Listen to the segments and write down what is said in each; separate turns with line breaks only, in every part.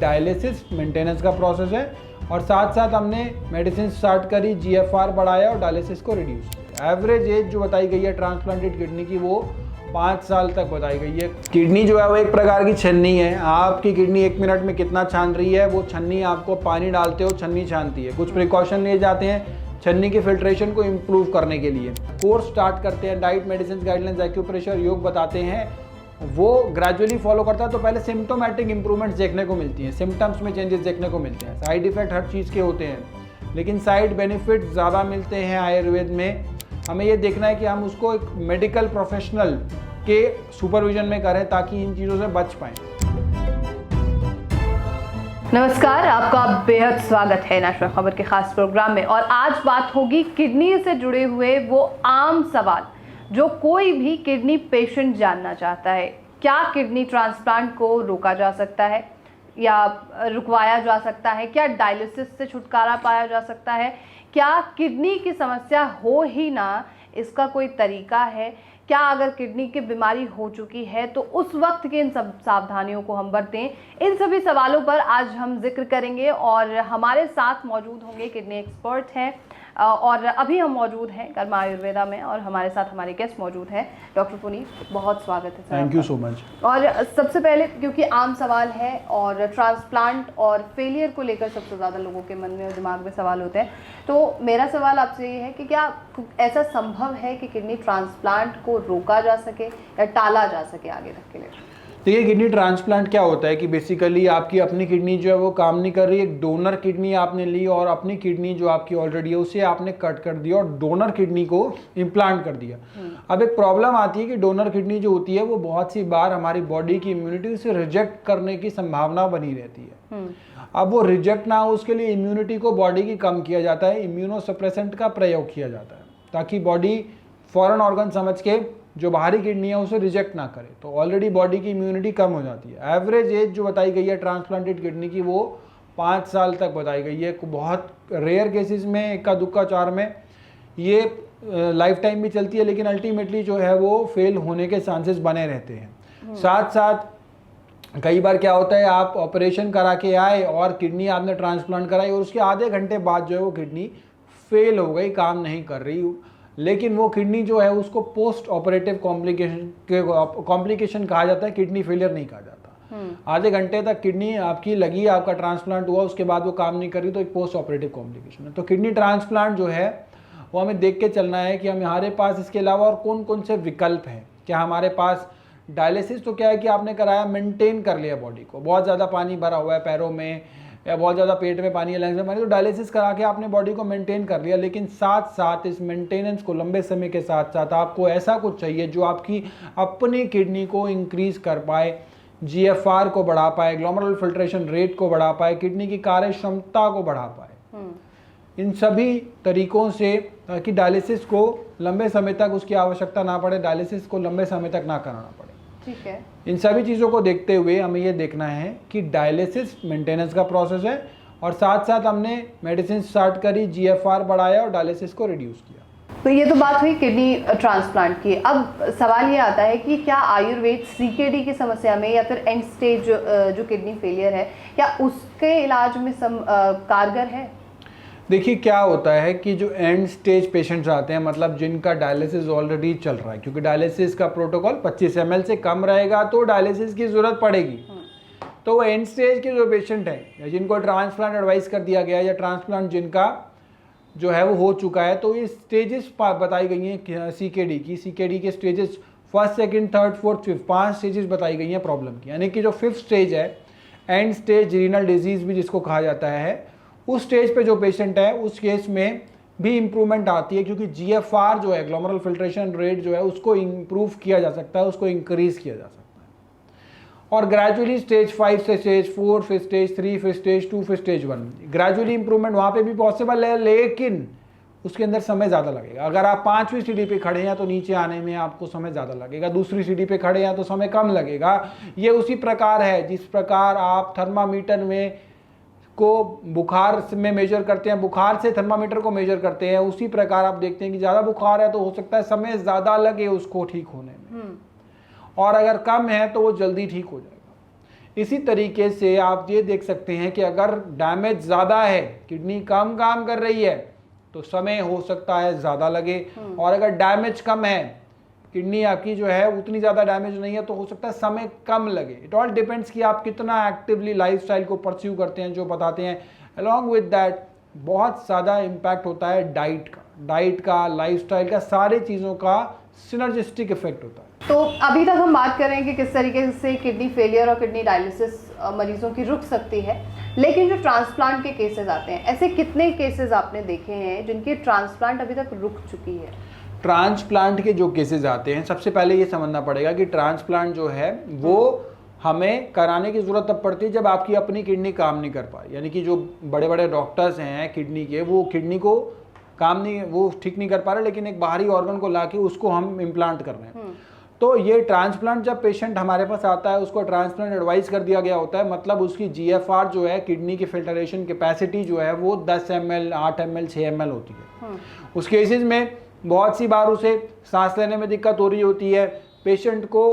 Dialysis maintenance का process है और साथ साथ हमने मेडिसिन स्टार्ट करी, GFR बढ़ाया और डायलिसिस को रिड्यूस किया। एवरेज एज जो बताई गई है ट्रांसप्लांटेड किडनी की वो 5 साल तक बताई गई है। किडनी जो है वो एक प्रकार की छन्नी है। आपकी किडनी 1 मिनट में कितना छान रही है, वो छन्नी आपको पानी डालते हो छन्नी छानती है। कुछ प्रिकॉशन लिए जाते हैं छन्नी की फिल्ट्रेशन को इम्प्रूव करने के लिए। कोर्स स्टार्ट करते हैं, डाइट, मेडिसिन, गाइडलाइंस, एक्यूप्रेशर, योग बताते हैं, वो ग्रेजुअली फॉलो करता है। तो पहले सिम्टोमेटिक इंप्रूवमेंट्स देखने को मिलती हैं, सिम्टम्स में चेंजेस देखने को मिलते हैं। साइड इफेक्ट हर चीज़ के होते हैं, लेकिन साइड बेनिफिट ज़्यादा मिलते हैं आयुर्वेद में। हमें ये देखना है कि हम उसको एक मेडिकल प्रोफेशनल के सुपरविजन में करें ताकि इन चीज़ों से बच पाएँ।
नमस्कार, आपका बेहद स्वागत है नेशनल खबर के खास प्रोग्राम में। और आज बात होगी किडनी से जुड़े हुए वो आम सवाल जो कोई भी किडनी पेशेंट जानना चाहता है। क्या किडनी ट्रांसप्लांट को रोका जा सकता है या रुकवाया जा सकता है? क्या डायलिसिस से छुटकारा पाया जा सकता है? क्या किडनी की समस्या हो ही ना, इसका कोई तरीका है? क्या अगर किडनी की बीमारी हो चुकी है तो उस वक्त के इन सब सावधानियों को हम बरतें? इन सभी सवालों पर आज हम जिक्र करेंगे और हमारे साथ मौजूद होंगे किडनी एक्सपर्ट हैं और अभी हम मौजूद हैं कर्मा आयुर्वेदा में और हमारे साथ हमारे गेस्ट मौजूद हैं डॉक्टर पुनीत। बहुत स्वागत है sir.
Thank you so much.
और सबसे पहले, क्योंकि आम सवाल है और ट्रांसप्लांट और फेलियर को लेकर सबसे ज़्यादा लोगों के मन में और दिमाग में सवाल होते हैं, तो मेरा सवाल आपसे ये है कि क्या ऐसा संभव है कि किडनी ट्रांसप्लांट को रोका जा सके या टाला जा सके आगे तक के लिए?
देखिए, किडनी ट्रांसप्लांट क्या होता है कि बेसिकली आपकी अपनी किडनी जो है वो काम नहीं कर रही, एक डोनर किडनी आपने ली और अपनी किडनी जो आपकी ऑलरेडी है उसे आपने कट कर दिया और डोनर किडनी को इम्प्लांट कर दिया। अब एक प्रॉब्लम आती है कि डोनर किडनी जो होती है वो बहुत सी बार हमारी बॉडी की इम्यूनिटी से रिजेक्ट करने की संभावना बनी रहती है। अब वो रिजेक्ट ना हो उसके लिए इम्यूनिटी को बॉडी की कम किया जाता है, इम्यूनोसप्रेसेंट का प्रयोग किया जाता है ताकि बॉडी फॉरेन ऑर्गन समझ के जो बाहरी किडनी है उसे रिजेक्ट ना करे। तो ऑलरेडी बॉडी की इम्यूनिटी कम हो जाती है। एवरेज एज जो बताई गई है ट्रांसप्लांटेड किडनी की वो 5 साल तक बताई गई है। बहुत रेयर केसेस में, इक्का दुक्का 4 में ये लाइफ टाइम भी चलती है, लेकिन अल्टीमेटली जो है वो फेल होने के चांसेस बने रहते हैं। साथ साथ कई बार क्या होता है, आप ऑपरेशन करा के आए और किडनी आपने ट्रांसप्लांट कराई और उसके आधे घंटे बाद जो है वो किडनी फेल हो गई, काम नहीं कर रही, लेकिन वो किडनी जो है उसको पोस्ट ऑपरेटिव कॉम्प्लिकेशन कहा जाता है, किडनी फेलियर नहीं कहा जाता। आधे घंटे तक किडनी आपकी लगी, आपका ट्रांसप्लांट हुआ, उसके बाद वो काम नहीं कर रही, तो एक पोस्ट ऑपरेटिव कॉम्प्लिकेशन है। तो किडनी ट्रांसप्लांट जो है वो हमें देख के चलना है कि हमारे पास इसके अलावा और कौन कौन से विकल्प हैं। क्या हमारे पास डायलिसिस, तो क्या है कि आपने कराया, मेंटेन कर लिया बॉडी को, बहुत ज़्यादा पानी भरा हुआ है पैरों में या बहुत ज़्यादा पेट में पानी है, लंग्स में पानी, तो डायलिसिस करा के आपने बॉडी को मेंटेन कर लिया। लेकिन साथ साथ इस मेंटेनेंस को लंबे समय के साथ साथ आपको ऐसा कुछ चाहिए जो आपकी अपनी किडनी को इंक्रीज कर पाए, GFR को बढ़ा पाए, ग्लोमेरुलर फिल्ट्रेशन रेट को बढ़ा पाए, किडनी की कार्य क्षमता को बढ़ा पाए। इन सभी तरीकों से, ताकि डायलिसिस को लंबे समय तक उसकी आवश्यकता ना पड़े, डायलिसिस को लंबे समय तक ना कराना पड़े।
ठीक है।
इन सभी चीज़ों को देखते हुए हमें ये देखना है कि डायलिसिस मेंटेनेंस का प्रोसेस है और साथ साथ हमने मेडिसिन स्टार्ट करी, GFR बढ़ाया और डायलिसिस को रिड्यूस किया।
तो ये तो बात हुई किडनी ट्रांसप्लांट की। अब सवाल ये आता है कि क्या आयुर्वेद CKD की समस्या में या फिर एंड स्टेज जो किडनी फेलियर है, क्या उसके इलाज में कारगर है?
देखिए, क्या होता है कि जो एंड स्टेज पेशेंट्स आते हैं, मतलब जिनका डायलिसिस ऑलरेडी चल रहा है, क्योंकि डायलिसिस का प्रोटोकॉल 25 ml से कम रहेगा तो डायलिसिस की ज़रूरत पड़ेगी। तो वो एंड स्टेज के जो पेशेंट हैं या जिनको ट्रांसप्लांट एडवाइस कर दिया गया या ट्रांसप्लांट जिनका जो है वो हो चुका है, तो ये स्टेजेस बताई गई हैं CKD की। CKD के stages 1st, 2nd, 3rd, 4th, 5th 5 stages बताई गई हैं प्रॉब्लम की। यानी कि जो 5th स्टेज है, एंड स्टेज रीनल डिजीज़ भी जिसको कहा जाता है, उस स्टेज पे जो पेशेंट है उस केस में भी इम्प्रूवमेंट आती है, क्योंकि GFR जो है, ग्लोमेरुलर फिल्ट्रेशन रेट जो है, उसको इम्प्रूव किया जा सकता है, उसको इंक्रीज किया जा सकता है। और ग्रेजुअली स्टेज 5 से स्टेज 4, फिर स्टेज 3, फिर स्टेज 2, फिर स्टेज 1, ग्रेजुअली इंप्रूवमेंट वहाँ पे भी पॉसिबल है, लेकिन उसके अंदर समय ज़्यादा लगेगा। अगर आप 5वीं सीढ़ी पे खड़े हैं तो नीचे आने में आपको समय ज़्यादा लगेगा, दूसरी सीढ़ी पे खड़े हैं तो समय कम लगेगा। ये उसी प्रकार है जिस प्रकार आप थर्मामीटर में को बुखार में मेजर करते हैं, बुखार से थर्मामीटर को मेजर करते हैं, उसी प्रकार आप देखते हैं कि ज़्यादा बुखार है तो हो सकता है समय ज़्यादा लगे उसको ठीक होने में, और अगर कम है तो वो जल्दी ठीक हो जाएगा। इसी तरीके से आप ये देख सकते हैं कि अगर डैमेज ज़्यादा है, किडनी कम काम कर रही है, तो समय हो सकता है ज़्यादा लगे, और अगर डैमेज कम है, किडनी आपकी जो है उतनी ज़्यादा डैमेज नहीं है, तो हो सकता है समय कम लगे। इट ऑल डिपेंड्स कि आप कितना एक्टिवली लाइफस्टाइल को परस्यू करते हैं, जो बताते हैं। अलॉन्ग विद दैट बहुत ज़्यादा इम्पैक्ट होता है डाइट का, लाइफस्टाइल का, सारी चीज़ों का सिनर्जिस्टिक इफेक्ट होता है।
तो अभी तक हम बात कर रहे हैं कि किस तरीके से किडनी फेलियर और किडनी डायलिसिस मरीजों की रुक सकती है, लेकिन जो ट्रांसप्लांट के केसेस आते हैं, ऐसे कितने केसेस आपने देखे हैं जिनकी ट्रांसप्लांट अभी तक रुक चुकी है?
ट्रांसप्लांट के जो केसेस आते हैं, सबसे पहले ये समझना पड़ेगा कि ट्रांसप्लांट जो है वो हमें कराने की ज़रूरत तब पड़ती है जब आपकी अपनी किडनी काम नहीं कर पाई। यानी कि जो बड़े बड़े डॉक्टर्स हैं किडनी के, वो किडनी को वो ठीक नहीं कर पा रहे, लेकिन एक बाहरी ऑर्गन को लाके उसको हम इम्प्लांट कर रहे हैं। तो ये ट्रांसप्लांट जब पेशेंट हमारे पास आता है, उसको ट्रांसप्लांट एडवाइस कर दिया गया होता है, मतलब उसकी GFR जो है, किडनी की फिल्टरेशन कैपेसिटी जो है, वो 10 ml, 8 ml, 6 ml होती है। उस केसेस में बहुत सी बार उसे सांस लेने में दिक्कत हो रही होती है, पेशेंट को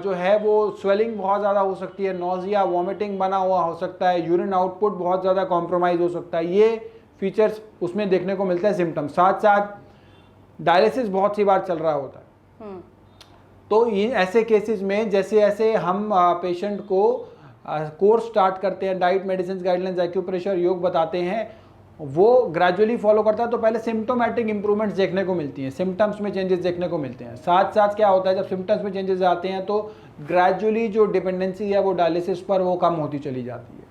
जो है वो स्वेलिंग बहुत ज़्यादा हो सकती है, नोजिया, वॉमिटिंग बना हुआ हो सकता है, यूरिन आउटपुट बहुत ज़्यादा कॉम्प्रोमाइज़ हो सकता है। ये फीचर्स उसमें देखने को मिलता है, सिम्टम्स। साथ साथ डायलिसिस बहुत सी बार चल रहा होता है। तो ये ऐसे केसेस में जैसे जैसे हम पेशेंट को कोर्स स्टार्ट करते हैं, डाइट, मेडिसिन गाइडलाइंस, एक्यूप्रेशर, योग बताते हैं, वो ग्रेजुअली फॉलो करता है, तो पहले सिम्टोमेटिक इंप्रूवमेंट्स देखने को मिलती हैं, सिम्टम्स में चेंजेस देखने को मिलते हैं। साथ साथ क्या होता है, जब सिम्टम्स में चेंजेस आते हैं तो ग्रेजुअली जो डिपेंडेंसी है वो डायलिसिस पर वो कम होती चली जाती है।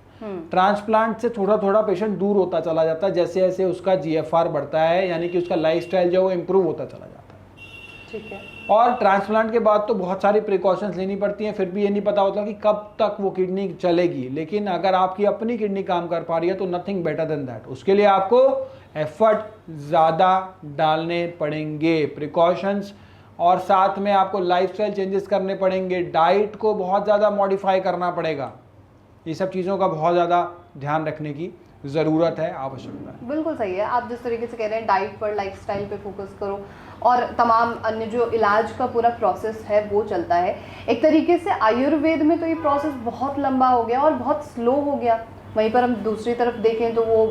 ट्रांसप्लांट से थोड़ा थोड़ा पेशेंट दूर होता चला जाता है जैसे जैसे उसका GFR बढ़ता है, यानी कि उसका लाइफस्टाइल जो है वो इम्प्रूव होता चला जाता है।
ठीक है।
और ट्रांसप्लांट के बाद तो बहुत सारी प्रिकॉशंस लेनी पड़ती हैं, फिर भी ये नहीं पता होता कि कब तक वो किडनी चलेगी, लेकिन अगर आपकी अपनी किडनी काम कर पा रही है तो नथिंग बेटर देन दैट। उसके लिए आपको एफर्ट ज़्यादा डालने पड़ेंगे, प्रिकॉशंस, और साथ में आपको लाइफस्टाइल चेंजेस करने पड़ेंगे, डाइट को बहुत ज़्यादा मॉडिफाई करना पड़ेगा। ये सब चीज़ों का बहुत ज़्यादा ध्यान रखने की ज़रूरत है, आवश्यकता है।
बिल्कुल सही है। आप जिस तरीके से कह रहे हैं डाइट पर, लाइफस्टाइल पे फोकस करो, और तमाम अन्य जो इलाज का पूरा प्रोसेस है वो चलता है। एक तरीके से आयुर्वेद में तो ये प्रोसेस बहुत लंबा हो गया और बहुत स्लो हो गया, वहीं पर हम दूसरी तरफ देखें तो वो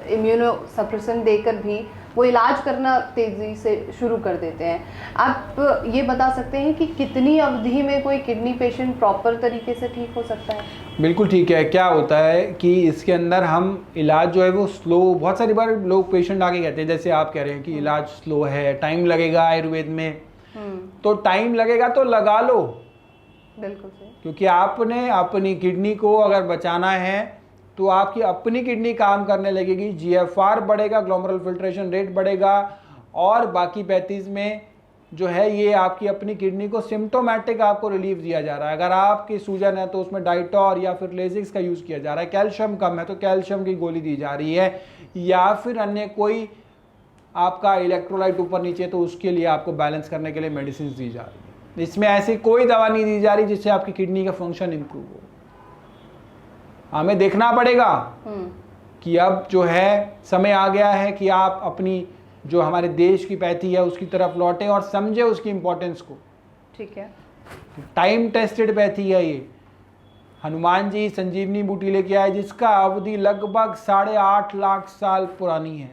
इम्यूनो सप्रेशन देकर भी वो इलाज करना तेज़ी से शुरू कर देते हैं। आप ये बता सकते हैं कि कितनी अवधि में कोई किडनी पेशेंट प्रॉपर तरीके से ठीक हो सकता है?
बिल्कुल ठीक है। क्या होता है कि इसके अंदर हम इलाज जो है वो स्लो, बहुत सारी बार लोग पेशेंट आके कहते हैं, जैसे आप कह रहे हैं कि इलाज स्लो है, टाइम लगेगा आयुर्वेद में, तो टाइम लगेगा तो लगा लो।
बिल्कुल सही।
क्योंकि आपने अपनी किडनी को अगर बचाना है तो आपकी अपनी किडनी काम करने लगेगी, GFR बढ़ेगा, ग्लोमेरुलर फिल्ट्रेशन रेट बढ़ेगा, और बाकी 35 में जो है ये आपकी अपनी किडनी को सिम्टोमेटिक आपको रिलीफ दिया जा रहा है। अगर आपकी सूजन है तो उसमें डाइटोर या फिर लेजिक्स का यूज़ किया जा रहा है, कैल्शियम कम है तो कैल्शियम की गोली दी जा रही है, या फिर अन्य कोई आपका इलेक्ट्रोलाइट ऊपर नीचे, तो उसके लिए आपको बैलेंस करने के लिए मेडिसिन दी जा रही है। इसमें ऐसी कोई दवा नहीं दी जा रही जिससे आपकी किडनी का फंक्शन इंप्रूव हो। हमें देखना पड़ेगा कि अब जो है समय आ गया है कि आप अपनी जो हमारे देश की पैथी है उसकी तरफ लौटें और समझे उसकी इंपॉर्टेंस को।
ठीक है।
टाइम टेस्टेड पैथी है ये। हनुमान जी संजीवनी बूटी लेके आए जिसका अवधि लगभग 8.5 लाख साल पुरानी है।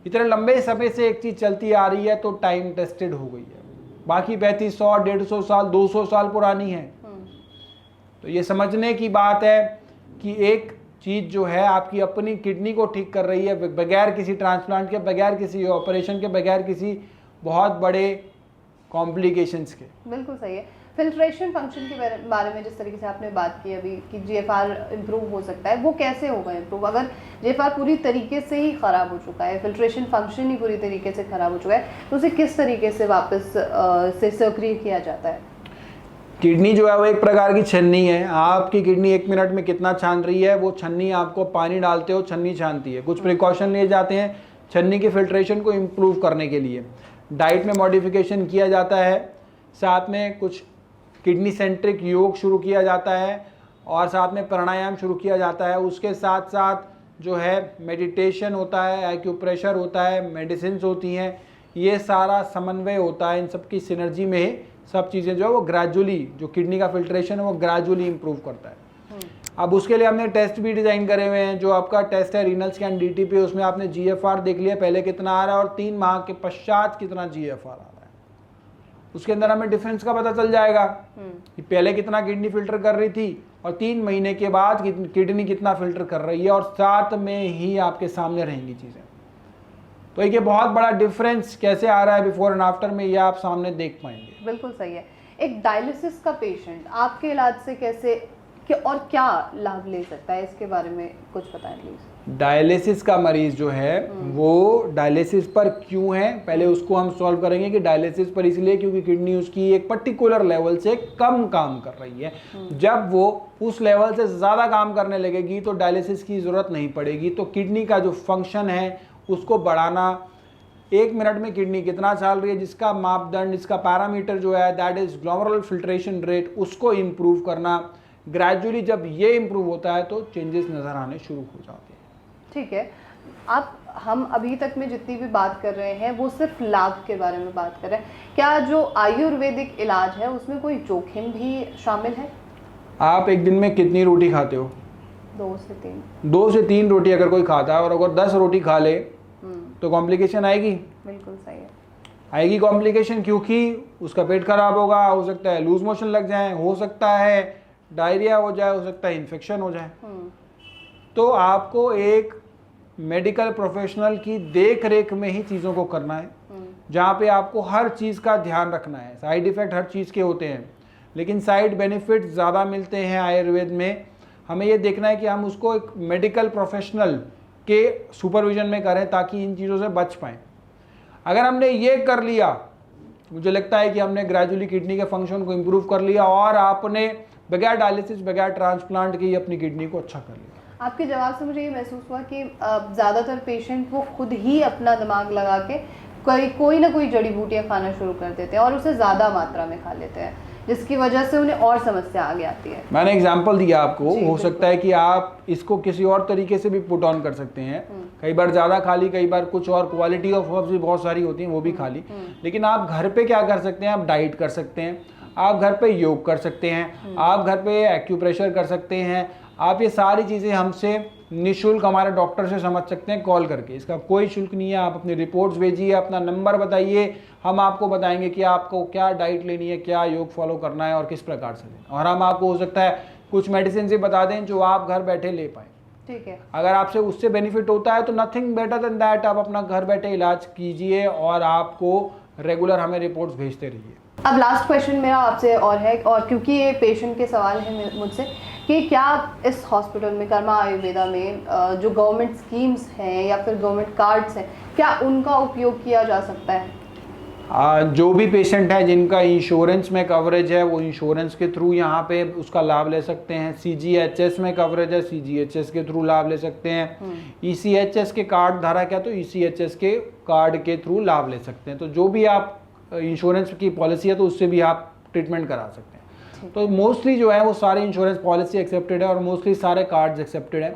इतने लंबे समय से एक चीज़ चलती आ रही है तो टाइम टेस्टेड हो गई है। बाकी पैथी 100, 150 साल, 200 साल पुरानी है। तो ये समझने की बात है कि एक चीज़ जो है आपकी अपनी किडनी को ठीक कर रही है बगैर किसी ट्रांसप्लांट के, बगैर किसी ऑपरेशन के, बगैर किसी बहुत बड़े कॉम्प्लिकेशंस के।
बिल्कुल सही है। फिल्ट्रेशन फंक्शन के बारे में जिस तरीके से आपने बात की अभी कि GFR इम्प्रूव हो सकता है, वो कैसे होगा इम्प्रूव? अगर GFR पूरी तरीके से ही ख़राब हो चुका है, फिल्ट्रेशन फंक्शन ही पूरी तरीके से ख़राब हो चुका है, तो उसे किस तरीके से वापस से सक्रिय किया जाता है?
किडनी जो है वो एक प्रकार की छन्नी है। आपकी किडनी 1 मिनट में कितना छान रही है, वो छन्नी आपको पानी डालते हो छन्नी छानती है। कुछ प्रिकॉशन लिए जाते हैं छन्नी की फिल्ट्रेशन को इम्प्रूव करने के लिए। डाइट में मॉडिफिकेशन किया जाता है, साथ में कुछ किडनी सेंट्रिक योग शुरू किया जाता है, और साथ में प्राणायाम शुरू किया जाता है। उसके साथ साथ जो है मेडिटेशन होता है, एक्यूप्रेशर होता है, मेडिसिन होती हैं। ये सारा समन्वय होता है, इन सब की सिनर्जी में सब चीज़ें जो है वो ग्रेजुअली, जो किडनी का फिल्ट्रेशन है वो ग्रेजुअली इम्प्रूव करता है। अब उसके लिए हमने टेस्ट भी डिज़ाइन करे हुए हैं। जो आपका टेस्ट है रीनल स्कैन DTP, उसमें आपने GFR देख लिया पहले कितना आ रहा है और 3 माह के पश्चात कितना GFR आ रहा है, उसके अंदर हमें डिफरेंस का पता चल जाएगा कि पहले कितना किडनी फिल्टर कर रही थी और 3 महीने के बाद किडनी कितना फिल्टर कर रही है, और साथ में ही आपके सामने रहेंगी चीज़ें। तो ये बहुत बड़ा डिफरेंस कैसे आ रहा है बिफोर एंड आफ्टर में, ये आप सामने देख पाएंगे।
बिल्कुल सही है। एक डायलिसिस का पेशेंट आपके इलाज से कैसे और क्या लाभ ले सकता है, इसके बारे में कुछ बताएं प्लीज।
डायलिसिस का मरीज जो है वो डायलिसिस पर क्यों है, पहले उसको हम सॉल्व करेंगे कि डायलिसिस पर इसलिए क्योंकि किडनी उसकी एक पर्टिकुलर लेवल से कम काम कर रही है। जब वो उस लेवल से ज़्यादा काम करने लगेगी तो डायलिसिस की ज़रूरत नहीं पड़ेगी। तो किडनी का जो फंक्शन है उसको बढ़ाना, 1 मिनट में किडनी कितना चल रही है, जिसका मापदंड, इसका पैरामीटर जो है that is glomerular filtration rate, उसको इम्प्रूव करना। ग्रेजुअली जब ये इम्प्रूव होता है तो चेंजेस नज़र आने शुरू हो जाते हैं।
ठीक है, हम अभी तक में जितनी भी बात कर रहे हैं वो सिर्फ लाभ के बारे में बात कर रहे हैं। क्या जो आयुर्वेदिक इलाज है उसमें कोई जोखिम भी शामिल है?
आप एक दिन में कितनी रोटी खाते हो?
2 से 3।
2 से 3 रोटी अगर कोई खाता है और अगर 10 रोटी खा ले तो कॉम्प्लिकेशन आएगी?
बिल्कुल सही है,
आएगी कॉम्प्लिकेशन, क्योंकि उसका पेट खराब होगा, हो सकता है लूज मोशन लग जाए, हो सकता है डायरिया हो जाए, हो सकता है इन्फेक्शन हो जाए। तो आपको एक मेडिकल प्रोफेशनल की देख रेख में ही चीज़ों को करना है, जहाँ पे आपको हर चीज़ का ध्यान रखना है। साइड इफ़ेक्ट हर चीज़ के होते हैं लेकिन साइड बेनिफिट ज़्यादा मिलते हैं आयुर्वेद में। हमें ये देखना है कि हम उसको एक मेडिकल प्रोफेशनल के सुपरविजन में करें ताकि इन चीज़ों से बच पाएँ। अगर हमने ये कर लिया, मुझे लगता है कि हमने ग्रेजुअली किडनी के फंक्शन को इम्प्रूव कर लिया और आपने बगैर डायलिसिस बगैर ट्रांसप्लांट के ही अपनी किडनी को अच्छा कर लिया।
आपके जवाब से मुझे ये महसूस हुआ कि ज़्यादातर पेशेंट वो खुद ही अपना दिमाग लगा के कोई ना कोई जड़ी बूटियाँ खाना शुरू कर देते हैं और उसे ज़्यादा मात्रा में खा लेते हैं, जिसकी वजह से उन्हें और समस्या आगे आती है।
मैंने एग्जांपल दिया आपको, हो सकता है कि आप इसको किसी और तरीके से भी पुट ऑन कर सकते हैं। कई बार ज़्यादा खा ली, कई बार कुछ और क्वालिटी ऑफ हर्ब्स भी बहुत सारी होती हैं वो भी खा ली। लेकिन आप घर पे क्या कर सकते हैं, आप डाइट कर सकते हैं, आप घर पे योग कर सकते हैं, आप घर पे एक्यूप्रेशर कर सकते हैं। आप ये सारी चीज़ें हमसे निःशुल्क हमारे डॉक्टर से समझ सकते हैं कॉल करके। इसका कोई शुल्क नहीं है। आप अपनी रिपोर्ट्स भेजिए, अपना नंबर बताइए, हम आपको बताएंगे कि आपको क्या डाइट लेनी है, क्या योग फॉलो करना है और किस प्रकार से लेना। और हम आपको हो सकता है कुछ मेडिसिन से बता दें जो आप घर बैठे ले पाएँ।
ठीक है,
अगर आपसे उससे बेनिफिट होता है तो नथिंग बेटर देन दैट, आप अपना घर बैठे इलाज कीजिए और आपको रेगुलर हमें रिपोर्ट्स भेजते रहिए।
अब लास्ट क्वेश्चन मेरा आपसे और है, और क्योंकि ये पेशेंट के सवाल है मुझसे कि क्या इस हॉस्पिटल में कर्मा आयुर्वेदा में जो गवर्नमेंट स्कीम्स हैं या फिर गवर्नमेंट कार्ड्स हैं, क्या उनका उपयोग किया जा सकता है?
जो भी पेशेंट है जिनका इंश्योरेंस में कवरेज है वो इंश्योरेंस के थ्रू यहाँ पे उसका लाभ ले सकते हैं। CGHS में कवरेज है, CGHS के थ्रू लाभ ले सकते हैं। ECHS के कार्ड धारक है तो ECHS के कार्ड के थ्रू लाभ ले सकते हैं। तो जो भी आप इंश्योरेंस की पॉलिसी है तो उससे भी आप ट्रीटमेंट करा सकते हैं। तो मोस्टली जो है वो सारे इंश्योरेंस पॉलिसी एक्सेप्टेड है और मोस्टली सारे कार्ड्स एक्सेप्टेड है।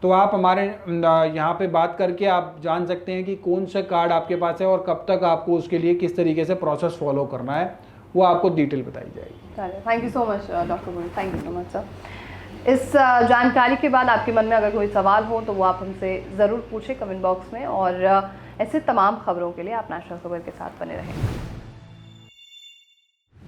तो आप हमारे यहाँ पे बात करके आप जान सकते हैं कि कौन सा कार्ड आपके पास है और कब तक आपको उसके लिए किस तरीके से प्रोसेस फॉलो करना है, वो आपको डिटेल बताई जाएगी।
Thank you so much doctor Gul, thank you so much sir. इस जानकारी के बाद आपके मन में अगर कोई सवाल हो तो वो आप हमसे ज़रूर पूछें कमेंट बॉक्स में, और ऐसे तमाम खबरों के लिए आप नेशनल खबर के साथ बने रहें।